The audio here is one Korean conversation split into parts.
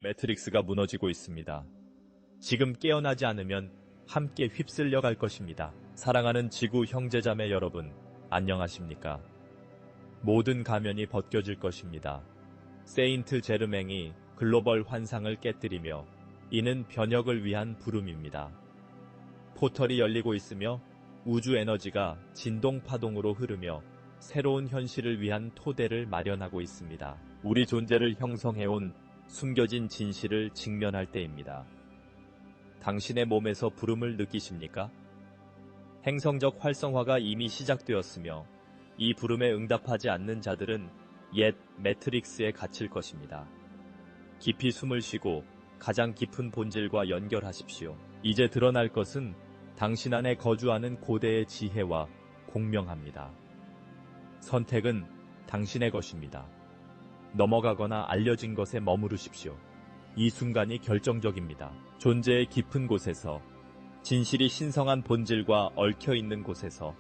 매트릭스가 무너지고 있습니다. 지금 깨어나지 않으면 함께 휩쓸려 갈 것입니다. 사랑하는 지구 형제자매 여러분, 안녕하십니까? 모든 가면이 벗겨질 것입니다. 세인트 제르맹이 글로벌 환상을 깨뜨리며 이는 변혁을 위한 부름입니다. 포털이 열리고 있으며 우주 에너지가 진동 파동으로 흐르며 새로운 현실을 위한 토대를 마련하고 있습니다. 우리 존재를 형성해온 숨겨진 진실을 직면할 때입니다. 당신의 몸에서 부름을 느끼십니까? 행성적 활성화가 이미 시작되었으며 이 부름에 응답하지 않는 자들은 옛 매트릭스에 갇힐 것입니다. 깊이 숨을 쉬고 가장 깊은 본질과 연결하십시오. 이제 드러날 것은 당신 안에 거주하는 고대의 지혜와 공명합니다. 선택은 당신의 것입니다. 넘어가거나 알려진 것에 머무르십시오. 이 순간이 결정적입니다. 존재의 깊은 곳에서, 진실이 신성한 본질과 얽혀있는 곳에서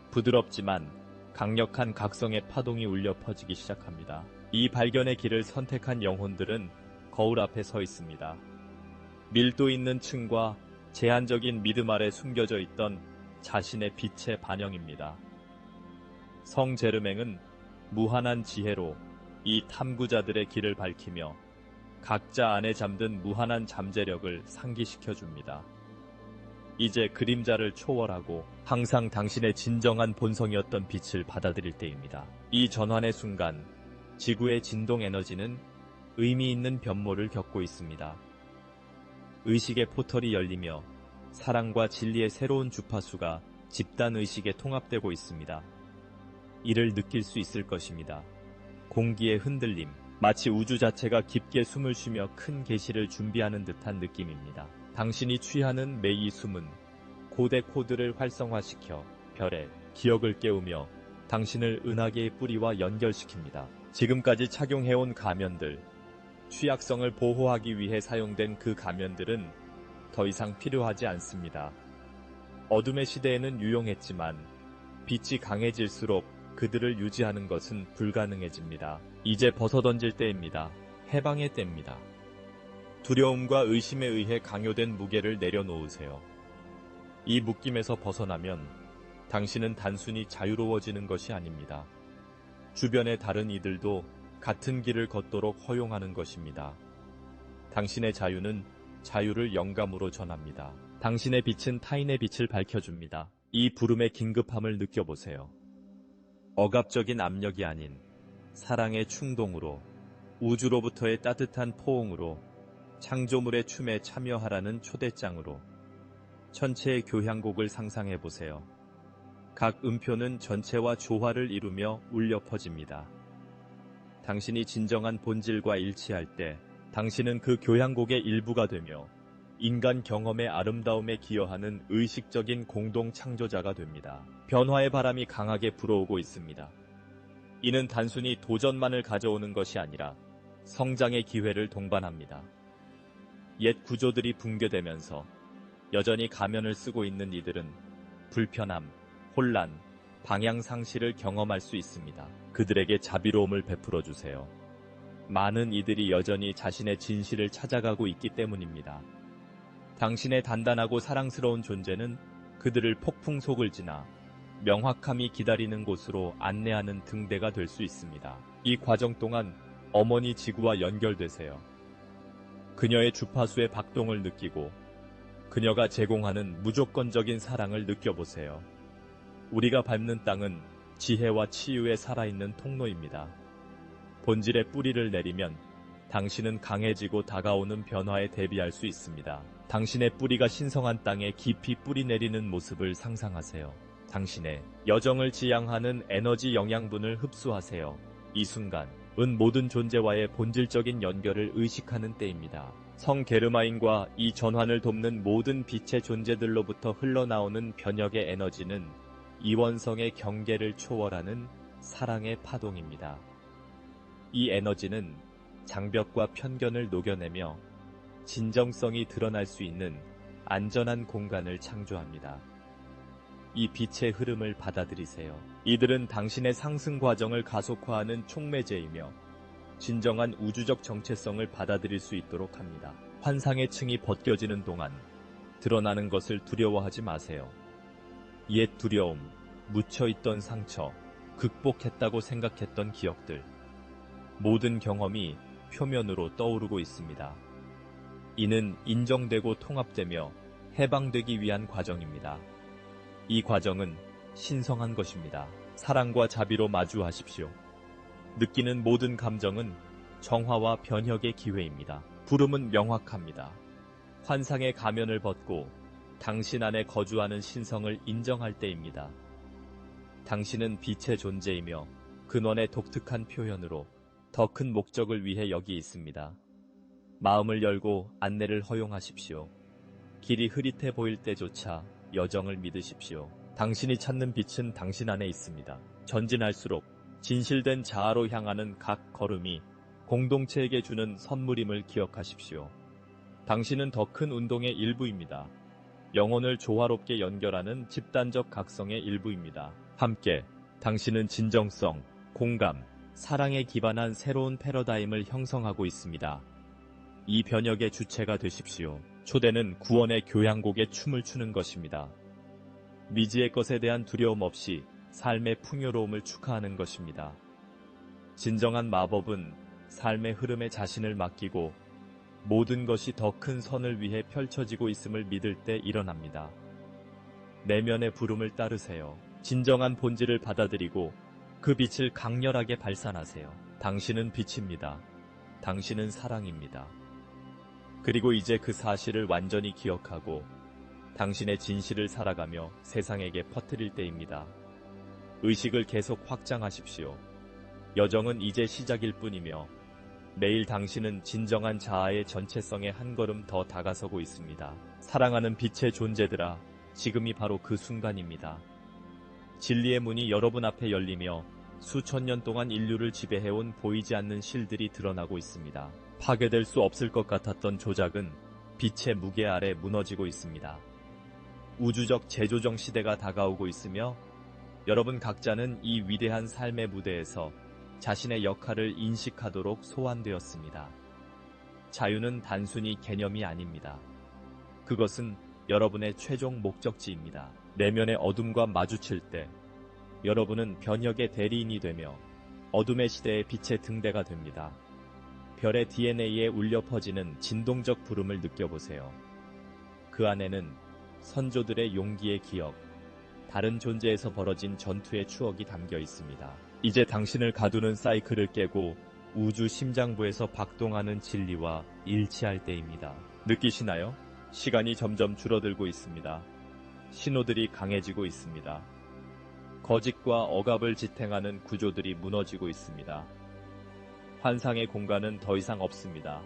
부드럽지만 강력한 각성의 파동이 울려 퍼지기 시작합니다. 이 발견의 길을 선택한 영혼들은 거울 앞에 서 있습니다. 밀도 있는 층과 제한적인 믿음 아래 숨겨져 있던 자신의 빛의 반영입니다. 성 제르맹은 무한한 지혜로 이 탐구자들의 길을 밝히며 각자 안에 잠든 무한한 잠재력을 상기시켜줍니다. 이제 그림자를 초월하고 항상 당신의 진정한 본성이었던 빛을 받아들일 때입니다. 이 전환의 순간, 지구의 진동 에너지는 의미 있는 변모를 겪고 있습니다. 의식의 포털이 열리며 사랑과 진리의 새로운 주파수가 집단의식에 통합되고 있습니다. 이를 느낄 수 있을 것입니다. 공기의 흔들림, 마치 우주 자체가 깊게 숨을 쉬며 큰 계시를 준비하는 듯한 느낌입니다. 당신이 취하는 매이 숨은 고대 코드를 활성화시켜 별의 기억을 깨우며 당신을 은하계의 뿌리와 연결시킵니다. 지금까지 착용해온 가면들, 취약성을 보호하기 위해 사용된 그 가면들은 더 이상 필요하지 않습니다. 어둠의 시대에는 유용했지만 빛이 강해질수록 그들을 유지하는 것은 불가능해집니다. 이제 벗어던질 때입니다. 해방의 때입니다. 두려움과 의심에 의해 강요된 무게를 내려놓으세요. 이 묶임에서 벗어나면 당신은 단순히 자유로워지는 것이 아닙니다. 주변의 다른 이들도 같은 길을 걷도록 허용하는 것입니다. 당신의 자유는 자유를 영감으로 전합니다. 당신의 빛은 타인의 빛을 밝혀줍니다. 이 부름의 긴급함을 느껴보세요. 억압적인 압력이 아닌 사랑의 충동으로, 우주로부터의 따뜻한 포옹으로, 창조물의 춤에 참여하라는 초대장으로 천체의 교향곡을 상상해보세요. 각 음표는 전체와 조화를 이루며 울려 퍼집니다. 당신이 진정한 본질과 일치할 때 당신은 그 교향곡의 일부가 되며 인간 경험의 아름다움에 기여하는 의식적인 공동 창조자가 됩니다. 변화의 바람이 강하게 불어오고 있습니다. 이는 단순히 도전만을 가져오는 것이 아니라 성장의 기회를 동반합니다. 옛 구조들이 붕괴되면서 여전히 가면을 쓰고 있는 이들은 불편함, 혼란, 방향 상실을 경험할 수 있습니다. 그들에게 자비로움을 베풀어 주세요. 많은 이들이 여전히 자신의 진실을 찾아가고 있기 때문입니다. 당신의 단단하고 사랑스러운 존재는 그들을 폭풍 속을 지나 명확함이 기다리는 곳으로 안내하는 등대가 될 수 있습니다. 이 과정 동안 어머니 지구와 연결되세요. 그녀의 주파수의 박동을 느끼고 그녀가 제공하는 무조건적인 사랑을 느껴보세요. 우리가 밟는 땅은 지혜와 치유에 살아있는 통로입니다. 본질의 뿌리를 내리면 당신은 강해지고 다가오는 변화에 대비할 수 있습니다. 당신의 뿌리가 신성한 땅에 깊이 뿌리 내리는 모습을 상상하세요. 당신의 여정을 지향하는 에너지 영양분을 흡수하세요. 이 순간은 모든 존재와의 본질적인 연결을 의식하는 때입니다. 성 게르마인과 이 전환을 돕는 모든 빛의 존재들로부터 흘러나오는 변혁의 에너지는 이원성의 경계를 초월하는 사랑의 파동입니다. 이 에너지는 장벽과 편견을 녹여내며 진정성이 드러날 수 있는 안전한 공간을 창조합니다. 이 빛의 흐름을 받아들이세요. 이들은 당신의 상승 과정을 가속화하는 촉매제이며 진정한 우주적 정체성을 받아들일 수 있도록 합니다. 환상의 층이 벗겨지는 동안 드러나는 것을 두려워하지 마세요. 옛 두려움, 묻혀있던 상처, 극복했다고 생각했던 기억들, 모든 경험이 표면으로 떠오르고 있습니다. 이는 인정되고 통합되며 해방되기 위한 과정입니다. 이 과정은 신성한 것입니다. 사랑과 자비로 마주하십시오. 느끼는 모든 감정은 정화와 변혁의 기회입니다. 부름은 명확합니다. 환상의 가면을 벗고 당신 안에 거주하는 신성을 인정할 때입니다. 당신은 빛의 존재이며 근원의 독특한 표현으로 더 큰 목적을 위해 여기 있습니다. 마음을 열고 안내를 허용하십시오. 길이 흐릿해 보일 때조차 여정을 믿으십시오. 당신이 찾는 빛은 당신 안에 있습니다. 전진할수록 진실된 자아로 향하는 각 걸음이 공동체에게 주는 선물임을 기억하십시오. 당신은 더 큰 운동의 일부입니다. 영혼을 조화롭게 연결하는 집단적 각성의 일부입니다. 함께 당신은 진정성, 공감, 사랑에 기반한 새로운 패러다임을 형성하고 있습니다. 이 변혁의 주체가 되십시오. 초대는 구원의 교향곡에 춤을 추는 것입니다. 미지의 것에 대한 두려움 없이 삶의 풍요로움을 축하하는 것입니다. 진정한 마법은 삶의 흐름에 자신을 맡기고 모든 것이 더 큰 선을 위해 펼쳐지고 있음을 믿을 때 일어납니다. 내면의 부름을 따르세요. 진정한 본질을 받아들이고 그 빛을 강렬하게 발산하세요. 당신은 빛입니다. 당신은 사랑입니다. 그리고 이제 그 사실을 완전히 기억하고 당신의 진실을 살아가며 세상에게 퍼뜨릴 때입니다. 의식을 계속 확장하십시오. 여정은 이제 시작일 뿐이며 매일 당신은 진정한 자아의 전체성에 한 걸음 더 다가서고 있습니다. 사랑하는 빛의 존재들아, 지금이 바로 그 순간입니다. 진리의 문이 여러분 앞에 열리며 수천 년 동안 인류를 지배해온 보이지 않는 실들이 드러나고 있습니다. 파괴될 수 없을 것 같았던 조작은 빛의 무게 아래 무너지고 있습니다. 우주적 재조정 시대가 다가오고 있으며 여러분 각자는 이 위대한 삶의 무대에서 자신의 역할을 인식하도록 소환되었습니다. 자유는 단순히 개념이 아닙니다. 그것은 여러분의 최종 목적지입니다. 내면의 어둠과 마주칠 때 여러분은 변혁의 대리인이 되며 어둠의 시대의 빛의 등대가 됩니다. 별의 DNA에 울려 퍼지는 진동적 부름을 느껴보세요. 그 안에는 선조들의 용기의 기억, 다른 존재에서 벌어진 전투의 추억이 담겨 있습니다. 이제 당신을 가두는 사이클을 깨고 우주 심장부에서 박동하는 진리와 일치할 때입니다. 느끼시나요? 시간이 점점 줄어들고 있습니다. 신호들이 강해지고 있습니다. 거짓과 억압을 지탱하는 구조들이 무너지고 있습니다. 환상의 공간은 더 이상 없습니다.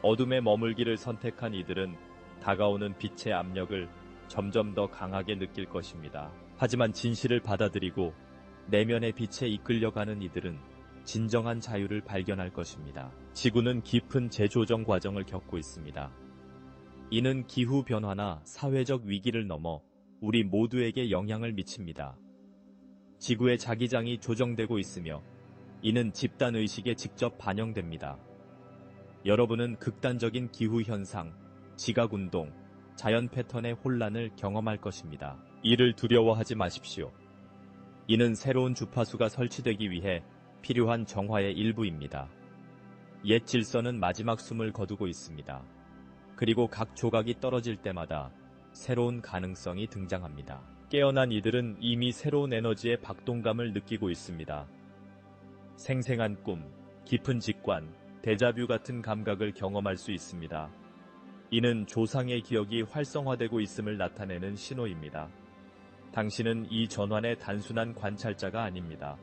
어둠에 머물기를 선택한 이들은 다가오는 빛의 압력을 점점 더 강하게 느낄 것입니다. 하지만 진실을 받아들이고 내면의 빛에 이끌려가는 이들은 진정한 자유를 발견할 것입니다. 지구는 깊은 재조정 과정을 겪고 있습니다. 이는 기후변화나 사회적 위기를 넘어 우리 모두에게 영향을 미칩니다. 지구의 자기장이 조정되고 있으며 이는 집단의식에 직접 반영됩니다. 여러분은 극단적인 기후현상, 지각운동, 자연 패턴의 혼란을 경험할 것입니다. 이를 두려워하지 마십시오. 이는 새로운 주파수가 설치되기 위해 필요한 정화의 일부입니다. 옛 질서는 마지막 숨을 거두고 있습니다. 그리고 각 조각이 떨어질 때마다 새로운 가능성이 등장합니다. 깨어난 이들은 이미 새로운 에너지의 박동감을 느끼고 있습니다. 생생한 꿈, 깊은 직관, 데자뷰 같은 감각을 경험할 수 있습니다. 이는 조상의 기억이 활성화되고 있음을 나타내는 신호입니다. 당신은 이 전환의 단순한 관찰자가 아닙니다.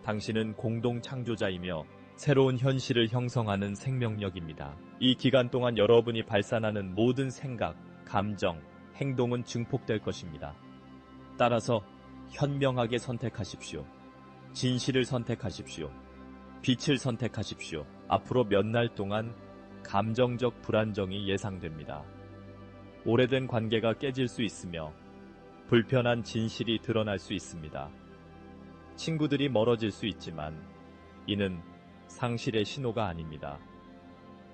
당신은 공동 창조자이며 새로운 현실을 형성하는 생명력입니다. 이 기간 동안 여러분이 발산하는 모든 생각, 감정, 행동은 증폭될 것입니다. 따라서 현명하게 선택하십시오. 진실을 선택하십시오. 빛을 선택하십시오. 앞으로 몇 날 동안 감정적 불안정이 예상됩니다. 오래된 관계가 깨질 수 있으며 불편한 진실이 드러날 수 있습니다. 친구들이 멀어질 수 있지만 이는 상실의 신호가 아닙니다.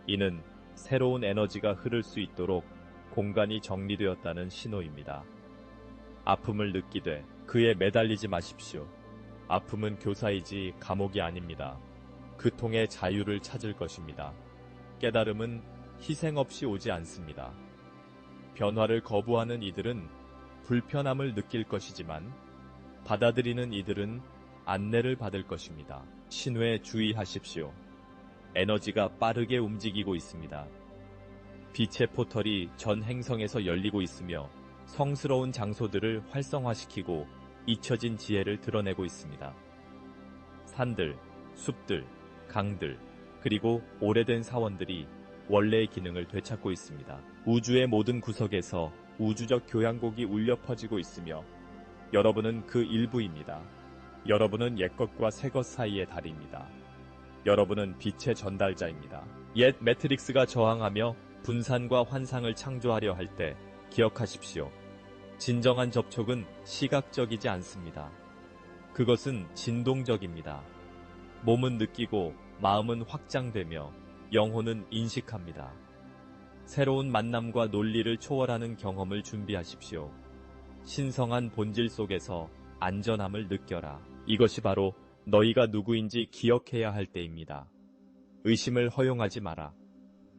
이는 새로운 에너지가 흐를 수 있도록 공간이 정리되었다는 신호입니다. 아픔을 느끼되 그에 매달리지 마십시오. 아픔은 교사이지 감옥이 아닙니다. 그 통해 자유를 찾을 것입니다. 깨달음은 희생 없이 오지 않습니다. 변화를 거부하는 이들은 불편함을 느낄 것이지만 받아들이는 이들은 안내를 받을 것입니다. 신호에 주의하십시오. 에너지가 빠르게 움직이고 있습니다. 빛의 포털이 전 행성에서 열리고 있으며 성스러운 장소들을 활성화시키고 잊혀진 지혜를 드러내고 있습니다. 산들, 숲들, 강들, 그리고 오래된 사원들이 원래의 기능을 되찾고 있습니다. 우주의 모든 구석에서 우주적 교향곡이 울려 퍼지고 있으며 여러분은 그 일부입니다. 여러분은 옛것과 새것 사이의 달입니다. 여러분은 빛의 전달자입니다. 옛 매트릭스가 저항하며 분산과 환상을 창조하려 할 때 기억하십시오. 진정한 접촉은 시각적이지 않습니다. 그것은 진동적입니다. 몸은 느끼고 마음은 확장되며 영혼은 인식합니다. 새로운 만남과 논리를 초월하는 경험을 준비하십시오. 신성한 본질 속에서 안전함을 느껴라. 이것이 바로 너희가 누구인지 기억해야 할 때입니다. 의심을 허용하지 마라.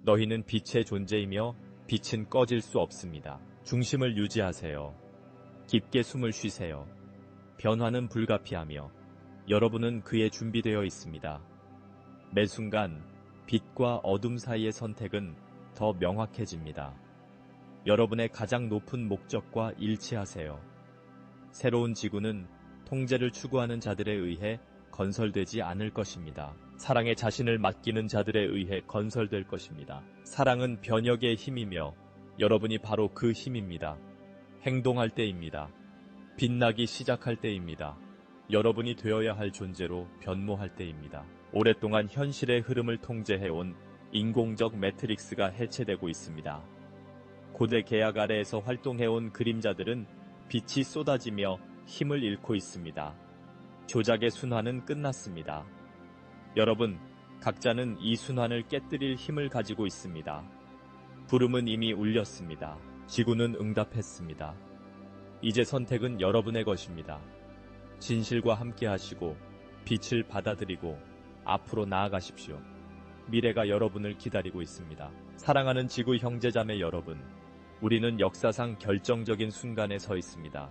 너희는 빛의 존재이며 빛은 꺼질 수 없습니다. 중심을 유지하세요. 깊게 숨을 쉬세요. 변화는 불가피하며 여러분은 그에 준비되어 있습니다. 매 순간 빛과 어둠 사이의 선택은 더 명확해집니다. 여러분의 가장 높은 목적과 일치하세요. 새로운 지구는 통제를 추구하는 자들에 의해 건설되지 않을 것입니다. 사랑에 자신을 맡기는 자들에 의해 건설될 것입니다. 사랑은 변혁의 힘이며 여러분이 바로 그 힘입니다. 행동할 때입니다. 빛나기 시작할 때입니다. 여러분이 되어야 할 존재로 변모할 때입니다. 오랫동안 현실의 흐름을 통제해온 인공적 매트릭스가 해체되고 있습니다. 고대 계약 아래에서 활동해온 그림자들은 빛이 쏟아지며 힘을 잃고 있습니다. 조작의 순환은 끝났습니다. 여러분, 각자는 이 순환을 깨뜨릴 힘을 가지고 있습니다. 부름은 이미 울렸습니다. 지구는 응답했습니다. 이제 선택은 여러분의 것입니다. 진실과 함께 하시고 빛을 받아들이고 앞으로 나아가십시오. 미래가 여러분을 기다리고 있습니다. 사랑하는 지구 형제자매 여러분, 우리는 역사상 결정적인 순간에 서 있습니다.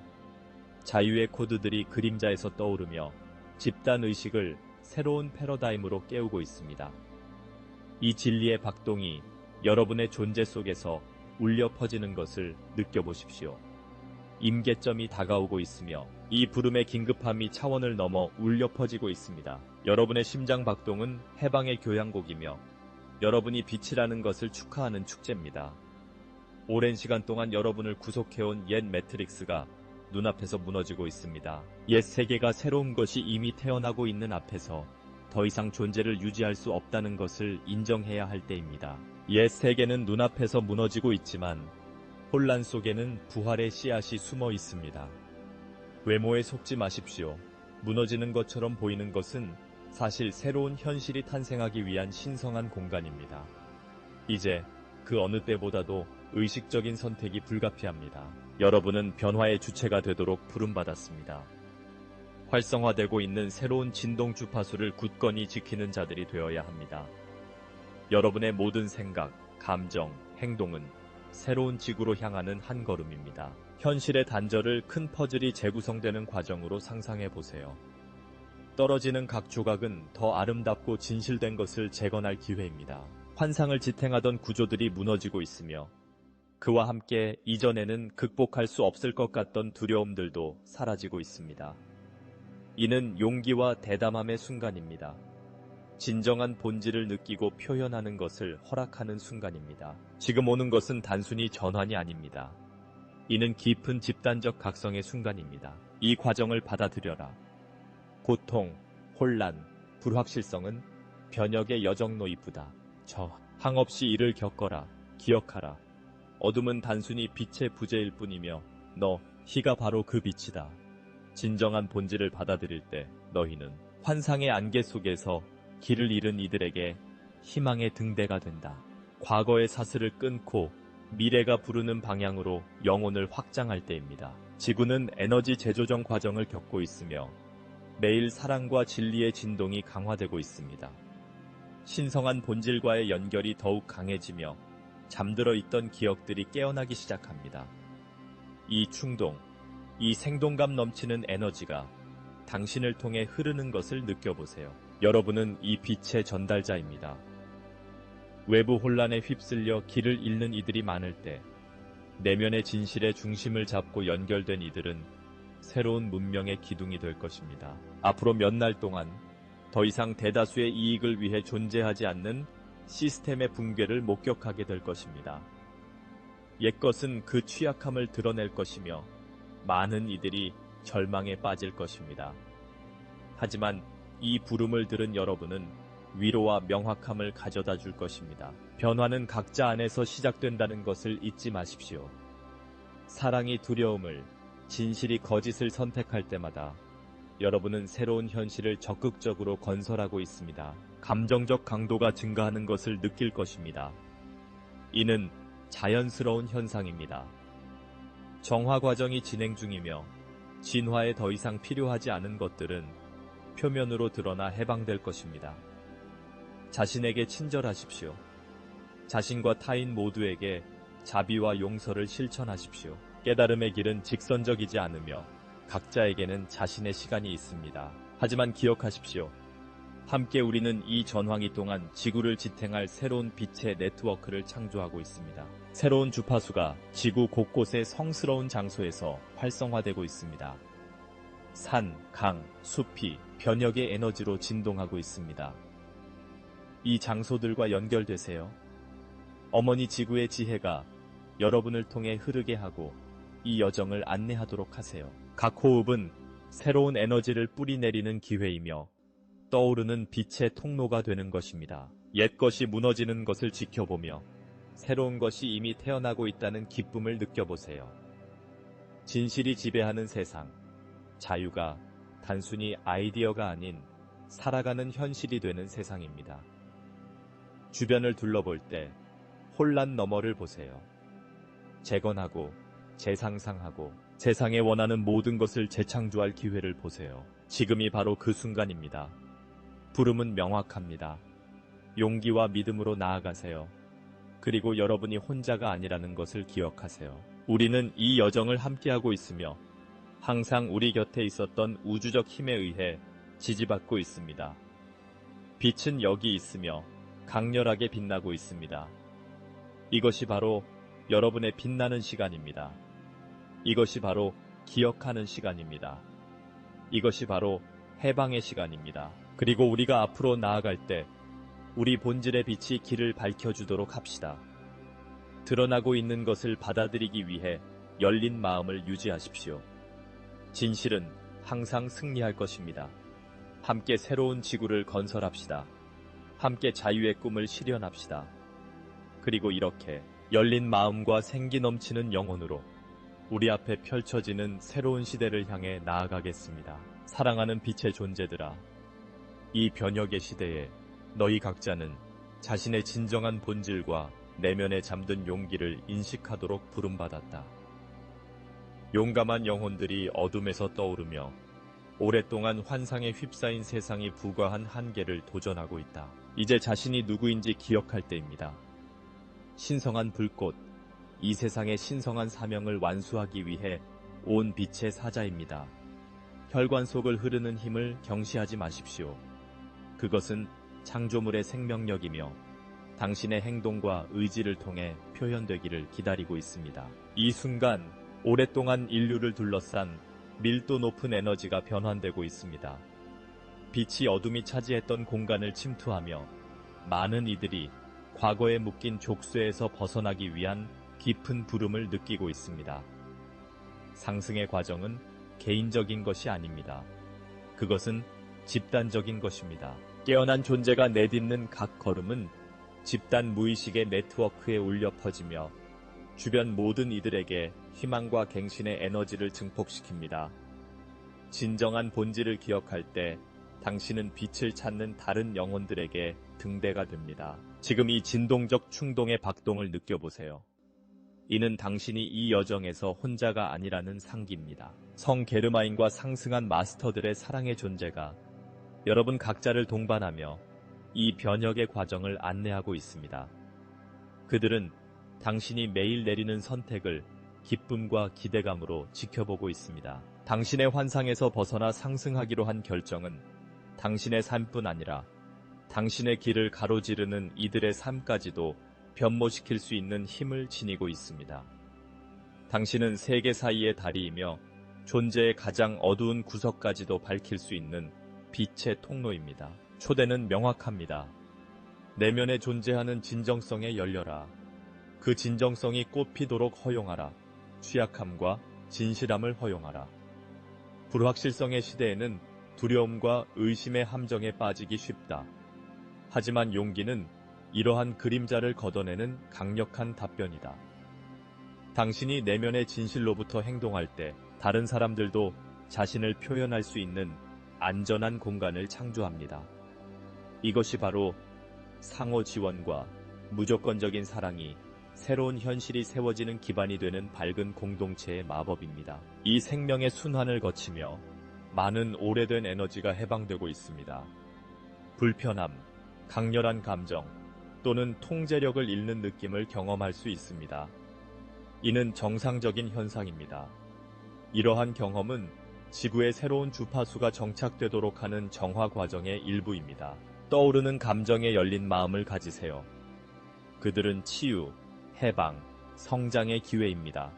자유의 코드들이 그림자에서 떠오르며 집단의식을 새로운 패러다임으로 깨우고 있습니다. 이 진리의 박동이 여러분의 존재 속에서 울려 퍼지는 것을 느껴보십시오. 임계점이 다가오고 있으며 이 부름의 긴급함이 차원을 넘어 울려 퍼지고 있습니다. 여러분의 심장 박동은 해방의 교향곡이며 여러분이 빛이라는 것을 축하하는 축제입니다. 오랜 시간 동안 여러분을 구속해온 옛 매트릭스가 눈앞에서 무너지고 있습니다. 옛 세계가 새로운 것이 이미 태어나고 있는 앞에서 더 이상 존재를 유지할 수 없다는 것을 인정해야 할 때입니다. 옛 세계는 눈앞에서 무너지고 있지만 혼란 속에는 부활의 씨앗이 숨어 있습니다. 외모에 속지 마십시오. 무너지는 것처럼 보이는 것은 사실 새로운 현실이 탄생하기 위한 신성한 공간입니다. 이제 그 어느 때보다도 의식적인 선택이 불가피합니다. 여러분은 변화의 주체가 되도록 부름받았습니다. 활성화되고 있는 새로운 진동 주파수를 굳건히 지키는 자들이 되어야 합니다. 여러분의 모든 생각, 감정, 행동은 새로운 지구로 향하는 한 걸음입니다. 현실의 단절을 큰 퍼즐이 재구성되는 과정으로 상상해 보세요. 떨어지는 각 조각은 더 아름답고 진실된 것을 재건할 기회입니다. 환상을 지탱하던 구조들이 무너지고 있으며 그와 함께 이전에는 극복할 수 없을 것 같던 두려움들도 사라지고 있습니다. 이는 용기와 대담함의 순간입니다. 진정한 본질을 느끼고 표현하는 것을 허락하는 순간입니다. 지금 오는 것은 단순히 전환이 아닙니다. 이는 깊은 집단적 각성의 순간입니다. 이 과정을 받아들여라. 고통, 혼란, 불확실성은 변혁의 여정노이프다. 저 항없이 이를 겪어라. 기억하라. 어둠은 단순히 빛의 부재일 뿐이며 너, 희가 바로 그 빛이다. 진정한 본질을 받아들일 때 너희는 환상의 안개 속에서 길을 잃은 이들에게 희망의 등대가 된다. 과거의 사슬을 끊고 미래가 부르는 방향으로 영혼을 확장할 때입니다. 지구는 에너지 재조정 과정을 겪고 있으며 매일 사랑과 진리의 진동이 강화되고 있습니다. 신성한 본질과의 연결이 더욱 강해지며 잠들어 있던 기억들이 깨어나기 시작합니다. 이 충동, 이 생동감 넘치는 에너지가 당신을 통해 흐르는 것을 느껴보세요. 여러분은 이 빛의 전달자입니다. 외부 혼란에 휩쓸려 길을 잃는 이들이 많을 때 내면의 진실의 중심을 잡고 연결된 이들은 새로운 문명의 기둥이 될 것입니다. 앞으로 몇 날 동안 더 이상 대다수의 이익을 위해 존재하지 않는 시스템의 붕괴를 목격하게 될 것입니다. 옛것은 그 취약함을 드러낼 것이며 많은 이들이 절망에 빠질 것입니다. 하지만 이 부름을 들은 여러분은 위로와 명확함을 가져다 줄 것입니다. 변화는 각자 안에서 시작된다는 것을 잊지 마십시오. 사랑이 두려움을, 진실이 거짓을 선택할 때마다 여러분은 새로운 현실을 적극적으로 건설하고 있습니다. 감정적 강도가 증가하는 것을 느낄 것입니다. 이는 자연스러운 현상입니다. 정화 과정이 진행 중이며 진화에 더 이상 필요하지 않은 것들은 표면으로 드러나 해방될 것입니다. 자신에게 친절하십시오. 자신과 타인 모두에게 자비와 용서를 실천하십시오. 깨달음의 길은 직선적이지 않으며 각자에게는 자신의 시간이 있습니다. 하지만 기억하십시오. 함께 우리는 이 전황이 동안 지구를 지탱할 새로운 빛의 네트워크를 창조하고 있습니다. 새로운 주파수가 지구 곳곳의 성스러운 장소에서 활성화되고 있습니다. 산, 강, 숲이 변혁의 에너지로 진동하고 있습니다. 이 장소들과 연결되세요. 어머니 지구의 지혜가 여러분을 통해 흐르게 하고 이 여정을 안내하도록 하세요. 각 호흡은 새로운 에너지를 뿌리내리는 기회이며 떠오르는 빛의 통로가 되는 것입니다. 옛것이 무너지는 것을 지켜보며 새로운 것이 이미 태어나고 있다는 기쁨을 느껴보세요. 진실이 지배하는 세상, 자유가 단순히 아이디어가 아닌 살아가는 현실이 되는 세상입니다. 주변을 둘러볼 때 혼란 너머를 보세요. 재건하고 재상상하고 세상에 원하는 모든 것을 재창조할 기회를 보세요. 지금이 바로 그 순간입니다. 부름은 명확합니다. 용기와 믿음으로 나아가세요. 그리고 여러분이 혼자가 아니라는 것을 기억하세요. 우리는 이 여정을 함께하고 있으며 항상 우리 곁에 있었던 우주적 힘에 의해 지지받고 있습니다. 빛은 여기 있으며 강렬하게 빛나고 있습니다. 이것이 바로 여러분의 빛나는 시간입니다. 이것이 바로 기억하는 시간입니다. 이것이 바로 해방의 시간입니다. 그리고 우리가 앞으로 나아갈 때 우리 본질의 빛이 길을 밝혀주도록 합시다. 드러나고 있는 것을 받아들이기 위해 열린 마음을 유지하십시오. 진실은 항상 승리할 것입니다. 함께 새로운 지구를 건설합시다. 함께 자유의 꿈을 실현합시다. 그리고 이렇게 열린 마음과 생기 넘치는 영혼으로 우리 앞에 펼쳐지는 새로운 시대를 향해 나아가겠습니다. 사랑하는 빛의 존재들아, 이 변혁의 시대에 너희 각자는 자신의 진정한 본질과 내면에 잠든 용기를 인식하도록 부름받았다. 용감한 영혼들이 어둠에서 떠오르며 오랫동안 환상에 휩싸인 세상이 부과한 한계를 도전하고 있다. 이제 자신이 누구인지 기억할 때입니다. 신성한 불꽃, 이 세상의 신성한 사명을 완수하기 위해 온 빛의 사자입니다. 혈관 속을 흐르는 힘을 경시하지 마십시오. 그것은 창조물의 생명력이며 당신의 행동과 의지를 통해 표현되기를 기다리고 있습니다. 이 순간 오랫동안 인류를 둘러싼 밀도 높은 에너지가 변환되고 있습니다. 빛이 어둠이 차지했던 공간을 침투하며 많은 이들이 과거에 묶인 족쇄에서 벗어나기 위한 깊은 부름을 느끼고 있습니다. 상승의 과정은 개인적인 것이 아닙니다. 그것은 집단적인 것입니다. 깨어난 존재가 내딛는 각 걸음은 집단 무의식의 네트워크에 울려 퍼지며 주변 모든 이들에게 희망과 갱신의 에너지를 증폭시킵니다. 진정한 본질을 기억할 때 당신은 빛을 찾는 다른 영혼들에게 등대가 됩니다. 지금 이 진동적 충동의 박동을 느껴보세요. 이는 당신이 이 여정에서 혼자가 아니라는 상기입니다. 성 게르마인과 상승한 마스터들의 사랑의 존재가 여러분 각자를 동반하며 이 변혁의 과정을 안내하고 있습니다. 그들은 당신이 매일 내리는 선택을 기쁨과 기대감으로 지켜보고 있습니다. 당신의 환상에서 벗어나 상승하기로 한 결정은 당신의 삶뿐 아니라 당신의 길을 가로지르는 이들의 삶까지도 변모시킬 수 있는 힘을 지니고 있습니다. 당신은 세계 사이의 다리이며 존재의 가장 어두운 구석까지도 밝힐 수 있는 빛의 통로입니다. 초대는 명확합니다. 내면에 존재하는 진정성에 열려라. 그 진정성이 꽃피도록 허용하라. 취약함과 진실함을 허용하라. 불확실성의 시대에는 두려움과 의심의 함정에 빠지기 쉽다. 하지만 용기는 이러한 그림자를 걷어내는 강력한 답변이다. 당신이 내면의 진실로부터 행동할 때 다른 사람들도 자신을 표현할 수 있는 안전한 공간을 창조합니다. 이것이 바로 상호 지원과 무조건적인 사랑이 새로운 현실이 세워지는 기반이 되는 밝은 공동체의 마법입니다. 이 생명의 순환을 거치며 많은 오래된 에너지가 해방되고 있습니다. 불편함, 강렬한 감정 또는 통제력을 잃는 느낌을 경험할 수 있습니다. 이는 정상적인 현상입니다. 이러한 경험은 지구의 새로운 주파수가 정착되도록 하는 정화 과정의 일부입니다. 떠오르는 감정에 열린 마음을 가지세요. 그들은 치유, 해방, 성장의 기회입니다.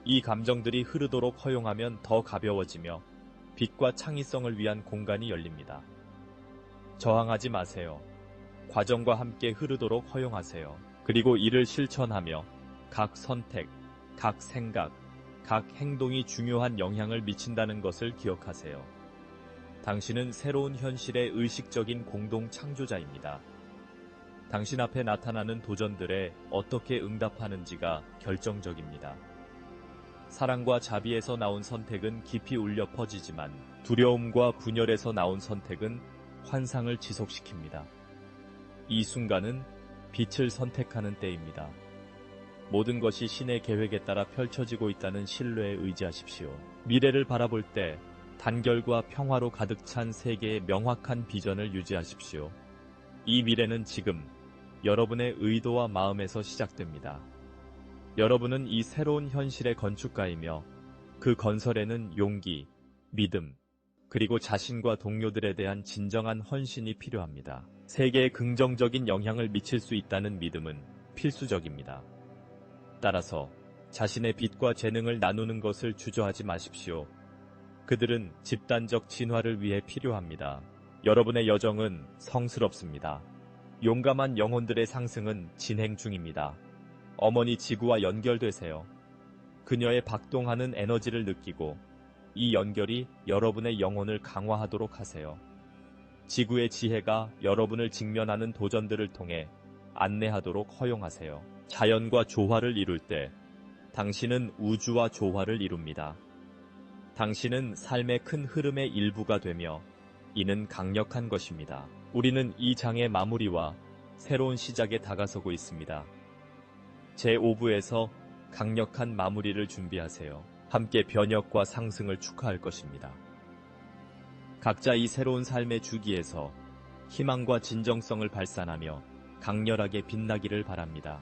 이 감정들이 흐르도록 허용하면 더 가벼워지며 빛과 창의성을 위한 공간이 열립니다. 저항하지 마세요. 과정과 함께 흐르도록 허용하세요. 그리고 이를 실천하며 각 선택, 각 생각, 각 행동이 중요한 영향을 미친다는 것을 기억하세요. 당신은 새로운 현실의 의식적인 공동 창조자입니다. 당신 앞에 나타나는 도전들에 어떻게 응답하는지가 결정적입니다. 사랑과 자비에서 나온 선택은 깊이 울려 퍼지지만 두려움과 분열에서 나온 선택은 환상을 지속시킵니다. 이 순간은 빛을 선택하는 때입니다. 모든 것이 신의 계획에 따라 펼쳐지고 있다는 신뢰에 의지하십시오. 미래를 바라볼 때 단결과 평화로 가득 찬 세계의 명확한 비전을 유지하십시오. 이 미래는 지금 여러분의 의도와 마음에서 시작됩니다. 여러분은 이 새로운 현실의 건축가이며 그 건설에는 용기, 믿음, 그리고 자신과 동료들에 대한 진정한 헌신이 필요합니다. 세계에 긍정적인 영향을 미칠 수 있다는 믿음은 필수적입니다. 따라서 자신의 빛과 재능을 나누는 것을 주저하지 마십시오. 그들은 집단적 진화를 위해 필요합니다. 여러분의 여정은 성스럽습니다. 용감한 영혼들의 상승은 진행 중입니다. 어머니 지구와 연결되세요. 그녀의 박동하는 에너지를 느끼고 이 연결이 여러분의 영혼을 강화하도록 하세요. 지구의 지혜가 여러분을 직면하는 도전들을 통해 안내하도록 허용하세요. 자연과 조화를 이룰 때 당신은 우주와 조화를 이룹니다. 당신은 삶의 큰 흐름의 일부가 되며 이는 강력한 것입니다. 우리는 이 장의 마무리와 새로운 시작에 다가서고 있습니다. 제5부에서 강력한 마무리를 준비하세요. 함께 변혁과 상승을 축하할 것입니다. 각자 이 새로운 삶의 주기에서 희망과 진정성을 발산하며 강렬하게 빛나기를 바랍니다.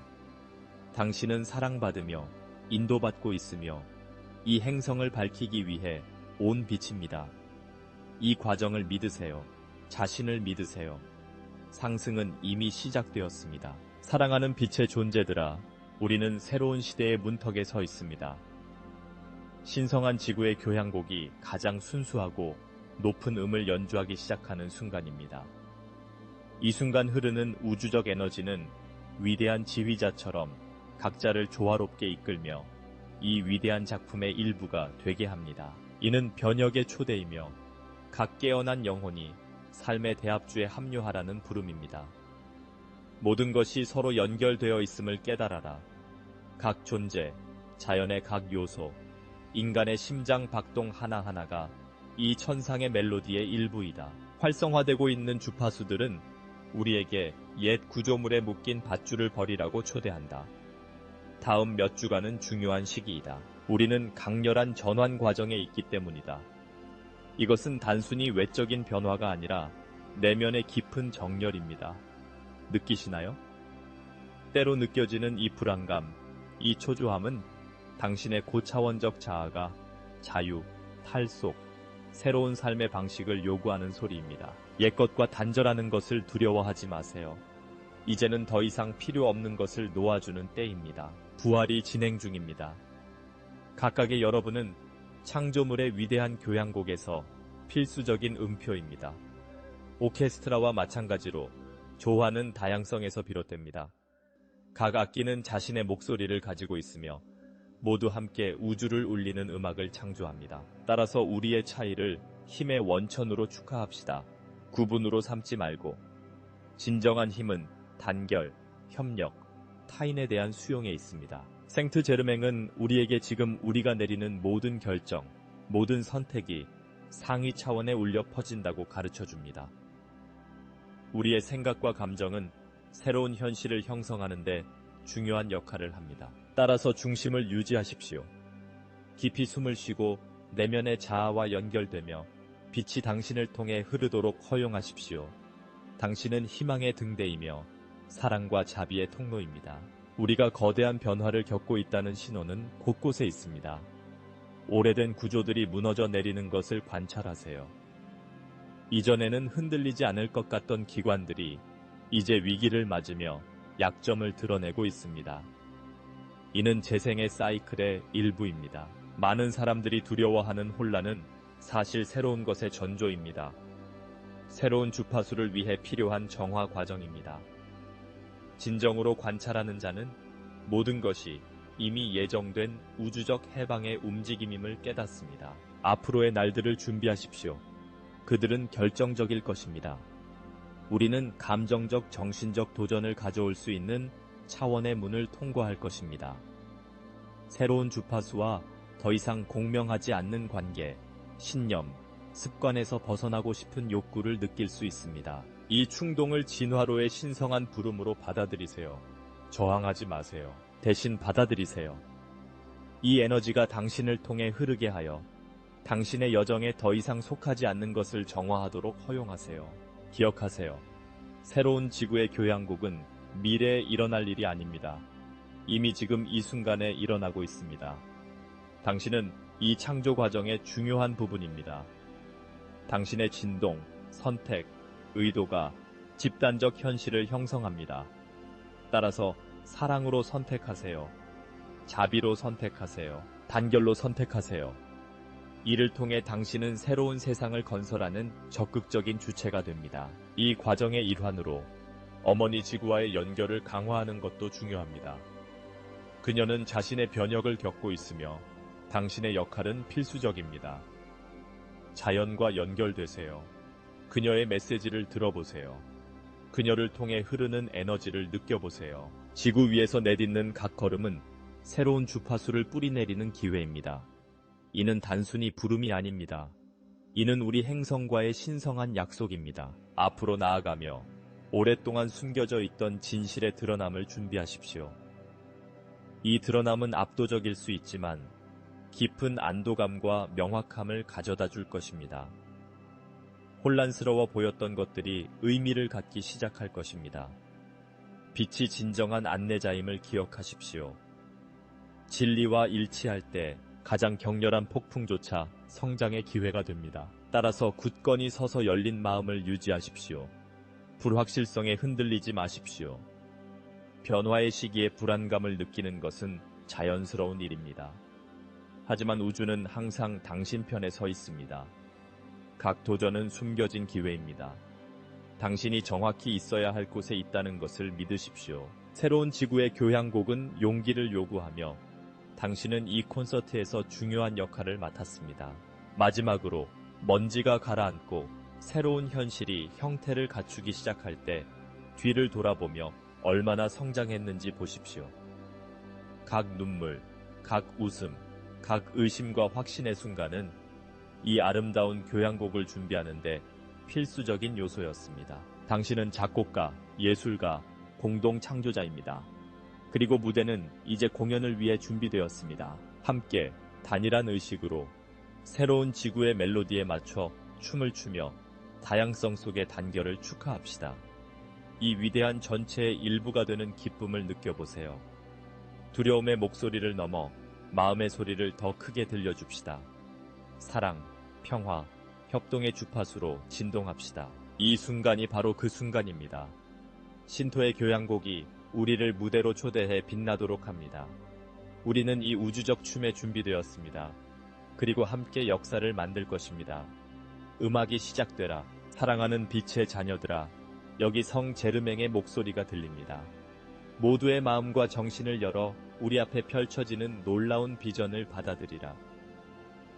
당신은 사랑받으며 인도받고 있으며 이 행성을 밝히기 위해 온 빛입니다. 이 과정을 믿으세요. 자신을 믿으세요. 상승은 이미 시작되었습니다. 사랑하는 빛의 존재들아, 우리는 새로운 시대의 문턱에 서 있습니다. 신성한 지구의 교향곡이 가장 순수하고 높은 음을 연주하기 시작하는 순간입니다. 이 순간 흐르는 우주적 에너지는 위대한 지휘자처럼 각자를 조화롭게 이끌며 이 위대한 작품의 일부가 되게 합니다. 이는 변혁의 초대이며 각 깨어난 영혼이 삶의 대합주에 합류하라는 부름입니다. 모든 것이 서로 연결되어 있음을 깨달아라. 각 존재, 자연의 각 요소, 인간의 심장 박동 하나하나가 이 천상의 멜로디의 일부이다. 활성화되고 있는 주파수들은 우리에게 옛 구조물에 묶인 밧줄을 버리라고 초대한다. 다음 몇 주간은 중요한 시기이다. 우리는 강렬한 전환 과정에 있기 때문이다. 이것은 단순히 외적인 변화가 아니라 내면의 깊은 정렬입니다. 느끼시나요? 때로 느껴지는 이 불안감, 이 초조함은 당신의 고차원적 자아가 자유, 탈속, 새로운 삶의 방식을 요구하는 소리입니다. 옛것과 단절하는 것을 두려워하지 마세요. 이제는 더 이상 필요 없는 것을 놓아주는 때입니다. 부활이 진행 중입니다. 각각의 여러분은 창조물의 위대한 교향곡에서 필수적인 음표입니다. 오케스트라와 마찬가지로 조화는 다양성에서 비롯됩니다. 각 악기는 자신의 목소리를 가지고 있으며 모두 함께 우주를 울리는 음악을 창조합니다. 따라서 우리의 차이를 힘의 원천으로 축하합시다. 구분으로 삼지 말고 진정한 힘은 단결, 협력, 타인에 대한 수용에 있습니다. 생트 제르맹은 우리에게 지금 우리가 내리는 모든 결정, 모든 선택이 상위 차원에 울려 퍼진다고 가르쳐줍니다. 우리의 생각과 감정은 새로운 현실을 형성하는 데 중요한 역할을 합니다. 따라서 중심을 유지하십시오. 깊이 숨을 쉬고 내면의 자아와 연결되며 빛이 당신을 통해 흐르도록 허용하십시오. 당신은 희망의 등대이며 사랑과 자비의 통로입니다. 우리가 거대한 변화를 겪고 있다는 신호는 곳곳에 있습니다. 오래된 구조들이 무너져 내리는 것을 관찰하세요. 이전에는 흔들리지 않을 것 같던 기관들이 이제 위기를 맞으며 약점을 드러내고 있습니다. 이는 재생의 사이클의 일부입니다. 많은 사람들이 두려워하는 혼란은 사실 새로운 것의 전조입니다. 새로운 주파수를 위해 필요한 정화 과정입니다. 진정으로 관찰하는 자는 모든 것이 이미 예정된 우주적 해방의 움직임임을 깨닫습니다. 앞으로의 날들을 준비하십시오. 그들은 결정적일 것입니다. 우리는 감정적, 정신적 도전을 가져올 수 있는 차원의 문을 통과할 것입니다. 새로운 주파수와 더 이상 공명하지 않는 관계, 신념, 습관에서 벗어나고 싶은 욕구를 느낄 수 있습니다. 이 충동을 진화로의 신성한 부름으로 받아들이세요. 저항하지 마세요. 대신 받아들이세요. 이 에너지가 당신을 통해 흐르게 하여 당신의 여정에 더 이상 속하지 않는 것을 정화하도록 허용하세요. 기억하세요. 새로운 지구의 교향곡은 미래에 일어날 일이 아닙니다. 이미 지금 이 순간에 일어나고 있습니다. 당신은 이 창조 과정의 중요한 부분입니다. 당신의 진동, 선택, 의도가 집단적 현실을 형성합니다. 따라서 사랑으로 선택하세요. 자비로 선택하세요. 단결로 선택하세요. 이를 통해 당신은 새로운 세상을 건설하는 적극적인 주체가 됩니다. 이 과정의 일환으로 어머니 지구와의 연결을 강화하는 것도 중요합니다. 그녀는 자신의 변혁을 겪고 있으며 당신의 역할은 필수적입니다. 자연과 연결되세요. 그녀의 메시지를 들어보세요. 그녀를 통해 흐르는 에너지를 느껴보세요. 지구 위에서 내딛는 각 걸음은 새로운 주파수를 뿌리내리는 기회입니다. 이는 단순히 부름이 아닙니다. 이는 우리 행성과의 신성한 약속입니다. 앞으로 나아가며 오랫동안 숨겨져 있던 진실의 드러남을 준비하십시오. 이 드러남은 압도적일 수 있지만 깊은 안도감과 명확함을 가져다 줄 것입니다. 혼란스러워 보였던 것들이 의미를 갖기 시작할 것입니다. 빛이 진정한 안내자임을 기억하십시오. 진리와 일치할 때 가장 격렬한 폭풍조차 성장의 기회가 됩니다. 따라서 굳건히 서서 열린 마음을 유지하십시오. 불확실성에 흔들리지 마십시오. 변화의 시기에 불안감을 느끼는 것은 자연스러운 일입니다. 하지만 우주는 항상 당신 편에 서 있습니다. 각 도전은 숨겨진 기회입니다. 당신이 정확히 있어야 할 곳에 있다는 것을 믿으십시오. 새로운 지구의 교향곡은 용기를 요구하며 당신은 이 콘서트에서 중요한 역할을 맡았습니다. 마지막으로 먼지가 가라앉고 새로운 현실이 형태를 갖추기 시작할 때 뒤를 돌아보며 얼마나 성장했는지 보십시오. 각 눈물, 각 웃음, 각 의심과 확신의 순간은 이 아름다운 교향곡을 준비하는데 필수적인 요소였습니다. 당신은 작곡가, 예술가, 공동 창조자입니다. 그리고 무대는 이제 공연을 위해 준비되었습니다. 함께 단일한 의식으로 새로운 지구의 멜로디에 맞춰 춤을 추며 다양성 속의 단결을 축하합시다. 이 위대한 전체의 일부가 되는 기쁨을 느껴보세요. 두려움의 목소리를 넘어 마음의 소리를 더 크게 들려줍시다. 사랑, 평화, 협동의 주파수로 진동합시다. 이 순간이 바로 그 순간입니다. 신토의 교향곡이 우리를 무대로 초대해 빛나도록 합니다. 우리는 이 우주적 춤에 준비되었습니다. 그리고 함께 역사를 만들 것입니다. 음악이 시작되라. 사랑하는 빛의 자녀들아, 여기 성 제르맹의 목소리가 들립니다. 모두의 마음과 정신을 열어 우리 앞에 펼쳐지는 놀라운 비전을 받아들이라.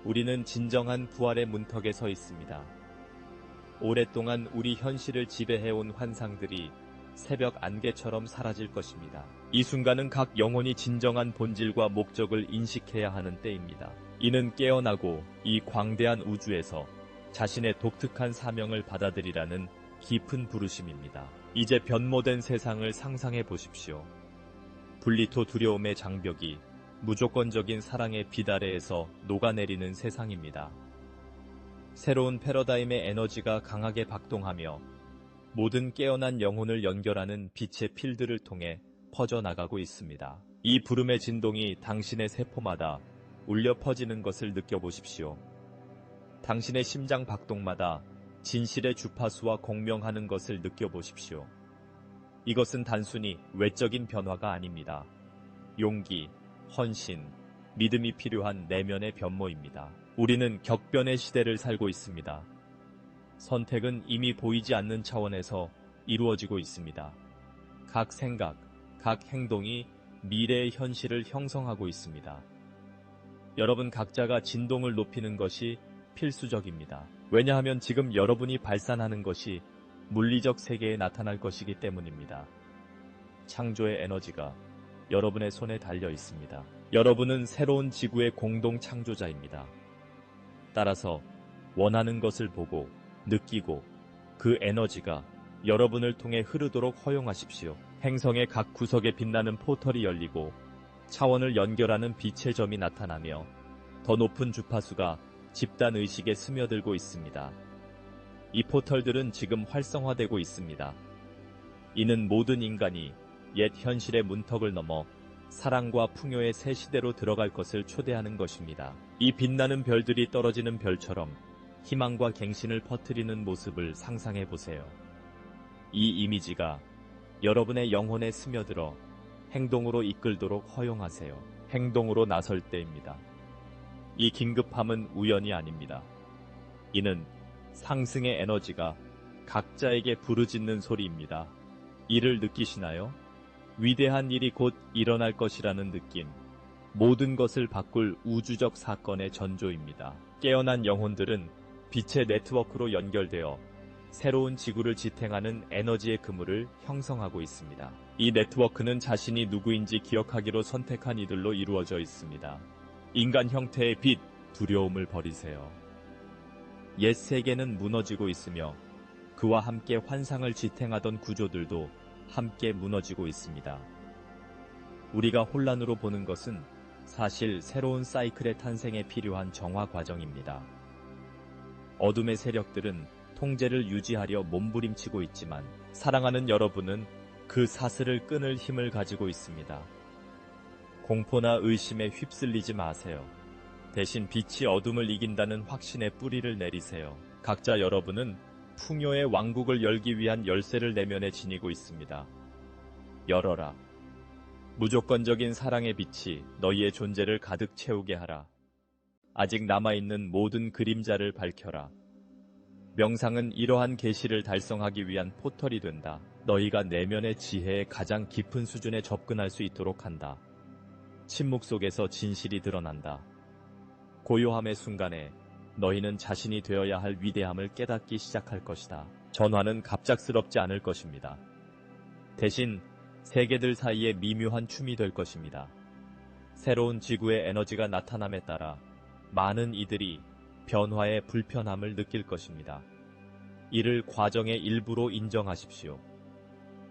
우리는 진정한 부활의 문턱에 서 있습니다. 오랫동안 우리 현실을 지배해온 환상들이 새벽 안개처럼 사라질 것입니다. 이 순간은 각 영혼이 진정한 본질과 목적을 인식해야 하는 때입니다. 이는 깨어나고 이 광대한 우주에서 자신의 독특한 사명을 받아들이라는 깊은 부르심입니다. 이제 변모된 세상을 상상해 보십시오. 분리토 두려움의 장벽이 무조건적인 사랑의 빛 아래에서 녹아내리는 세상입니다. 새로운 패러다임의 에너지가 강하게 박동하며 모든 깨어난 영혼을 연결하는 빛의 필드를 통해 퍼져나가고 있습니다. 이 부름의 진동이 당신의 세포마다 울려 퍼지는 것을 느껴보십시오. 당신의 심장 박동마다 진실의 주파수와 공명하는 것을 느껴보십시오. 이것은 단순히 외적인 변화가 아닙니다. 용기, 헌신, 믿음이 필요한 내면의 변모입니다. 우리는 격변의 시대를 살고 있습니다. 선택은 이미 보이지 않는 차원에서 이루어지고 있습니다. 각 생각, 각 행동이 미래의 현실을 형성하고 있습니다. 여러분 각자가 진동을 높이는 것이 필수적입니다. 왜냐하면 지금 여러분이 발산하는 것이 물리적 세계에 나타날 것이기 때문입니다. 창조의 에너지가 여러분의 손에 달려 있습니다. 여러분은 새로운 지구의 공동 창조자입니다. 따라서 원하는 것을 보고 느끼고 그 에너지가 여러분을 통해 흐르도록 허용하십시오. 행성의 각 구석에 빛나는 포털이 열리고 차원을 연결하는 빛의 점이 나타나며 더 높은 주파수가 집단 의식에 스며들고 있습니다. 이 포털들은 지금 활성화되고 있습니다. 이는 모든 인간이 옛 현실의 문턱을 넘어 사랑과 풍요의 새 시대로 들어갈 것을 초대하는 것입니다. 이 빛나는 별들이 떨어지는 별처럼 희망과 갱신을 퍼뜨리는 모습을 상상해 보세요. 이 이미지가 여러분의 영혼에 스며들어 행동으로 이끌도록 허용하세요. 행동으로 나설 때입니다. 이 긴급함은 우연이 아닙니다. 이는 상승의 에너지가 각자에게 부르짖는 소리입니다. 이를 느끼시나요? 위대한 일이 곧 일어날 것이라는 느낌. 모든 것을 바꿀 우주적 사건의 전조입니다. 깨어난 영혼들은 빛의 네트워크로 연결되어 새로운 지구를 지탱하는 에너지의 그물을 형성하고 있습니다. 이 네트워크는 자신이 누구인지 기억하기로 선택한 이들로 이루어져 있습니다. 인간 형태의 빛, 두려움을 버리세요. 옛 세계는 무너지고 있으며 그와 함께 환상을 지탱하던 구조들도 함께 무너지고 있습니다. 우리가 혼란으로 보는 것은 사실 새로운 사이클의 탄생에 필요한 정화 과정입니다. 어둠의 세력들은 통제를 유지하려 몸부림치고 있지만 사랑하는 여러분은 그 사슬을 끊을 힘을 가지고 있습니다. 공포나 의심에 휩쓸리지 마세요. 대신 빛이 어둠을 이긴다는 확신의 뿌리를 내리세요. 각자 여러분은 풍요의 왕국을 열기 위한 열쇠를 내면에 지니고 있습니다. 열어라. 무조건적인 사랑의 빛이 너희의 존재를 가득 채우게 하라. 아직 남아있는 모든 그림자를 밝혀라. 명상은 이러한 계시를 달성하기 위한 포털이 된다. 너희가 내면의 지혜의 가장 깊은 수준에 접근할 수 있도록 한다. 침묵 속에서 진실이 드러난다. 고요함의 순간에 너희는 자신이 되어야 할 위대함을 깨닫기 시작할 것이다. 전화는 갑작스럽지 않을 것입니다. 대신 세계들 사이의 미묘한 춤이 될 것입니다. 새로운 지구의 에너지가 나타남에 따라 많은 이들이 변화의 불편함을 느낄 것입니다. 이를 과정의 일부로 인정하십시오.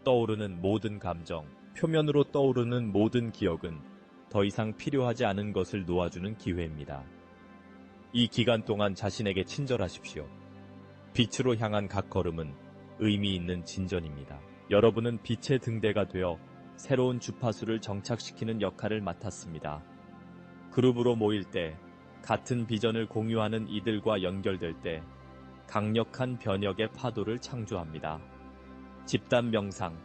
떠오르는 모든 감정, 표면으로 떠오르는 모든 기억은 더 이상 필요하지 않은 것을 놓아주는 기회입니다. 이 기간 동안 자신에게 친절하십시오. 빛으로 향한 각 걸음은 의미 있는 진전입니다. 여러분은 빛의 등대가 되어 새로운 주파수를 정착시키는 역할을 맡았습니다. 그룹으로 모일 때, 같은 비전을 공유하는 이들과 연결될 때 강력한 변혁의 파도를 창조합니다. 집단 명상,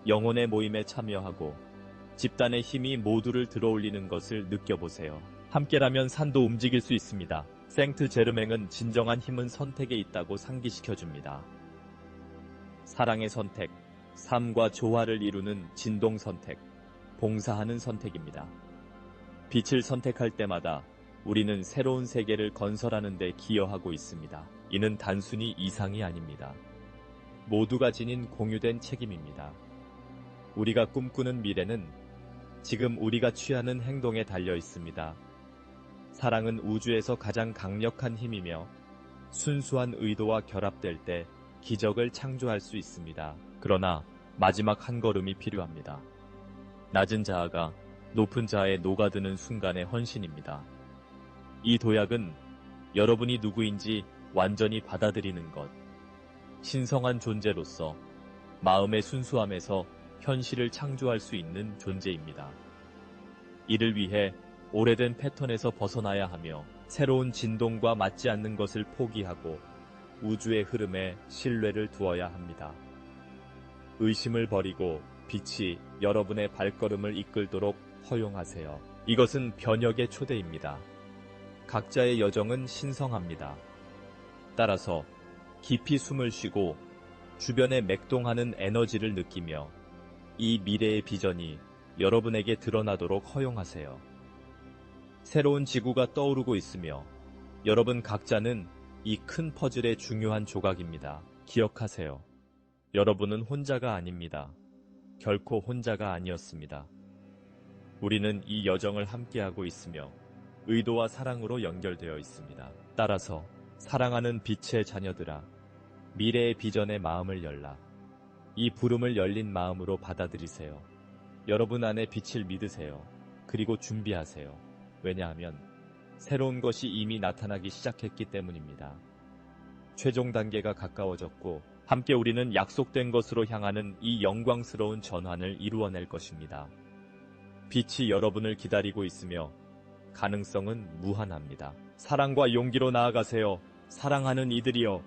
영혼의 모임에 참여하고 집단의 힘이 모두를 들어올리는 것을 느껴보세요. 함께라면 산도 움직일 수 있습니다. 생트 제르맹은 진정한 힘은 선택에 있다고 상기시켜줍니다. 사랑의 선택, 삶과 조화를 이루는 진동 선택, 봉사하는 선택입니다. 빛을 선택할 때마다 우리는 새로운 세계를 건설하는 데 기여하고 있습니다. 이는 단순히 이상이 아닙니다. 모두가 지닌 공유된 책임입니다. 우리가 꿈꾸는 미래는 지금 우리가 취하는 행동에 달려 있습니다. 사랑은 우주에서 가장 강력한 힘이며 순수한 의도와 결합될 때 기적을 창조할 수 있습니다. 그러나 마지막 한 걸음이 필요합니다. 낮은 자아가 높은 자아에 녹아드는 순간의 헌신입니다. 이 도약은 여러분이 누구인지 완전히 받아들이는 것, 신성한 존재로서 마음의 순수함에서 현실을 창조할 수 있는 존재입니다. 이를 위해 오래된 패턴에서 벗어나야 하며 새로운 진동과 맞지 않는 것을 포기하고 우주의 흐름에 신뢰를 두어야 합니다. 의심을 버리고 빛이 여러분의 발걸음을 이끌도록 허용하세요. 이것은 변혁의 초대입니다. 각자의 여정은 신성합니다. 따라서 깊이 숨을 쉬고 주변에 맥동하는 에너지를 느끼며 이 미래의 비전이 여러분에게 드러나도록 허용하세요. 새로운 지구가 떠오르고 있으며 여러분 각자는 이 큰 퍼즐의 중요한 조각입니다. 기억하세요. 여러분은 혼자가 아닙니다. 결코 혼자가 아니었습니다. 우리는 이 여정을 함께하고 있으며 의도와 사랑으로 연결되어 있습니다. 따라서 사랑하는 빛의 자녀들아, 미래의 비전에 마음을 열라. 이 부름을 열린 마음으로 받아들이세요. 여러분 안에 빛을 믿으세요. 그리고 준비하세요. 왜냐하면 새로운 것이 이미 나타나기 시작했기 때문입니다. 최종 단계가 가까워졌고 함께 우리는 약속된 것으로 향하는 이 영광스러운 전환을 이루어낼 것입니다. 빛이 여러분을 기다리고 있으며 가능성은 무한합니다. 사랑과 용기로 나아가세요. 사랑하는 이들이여,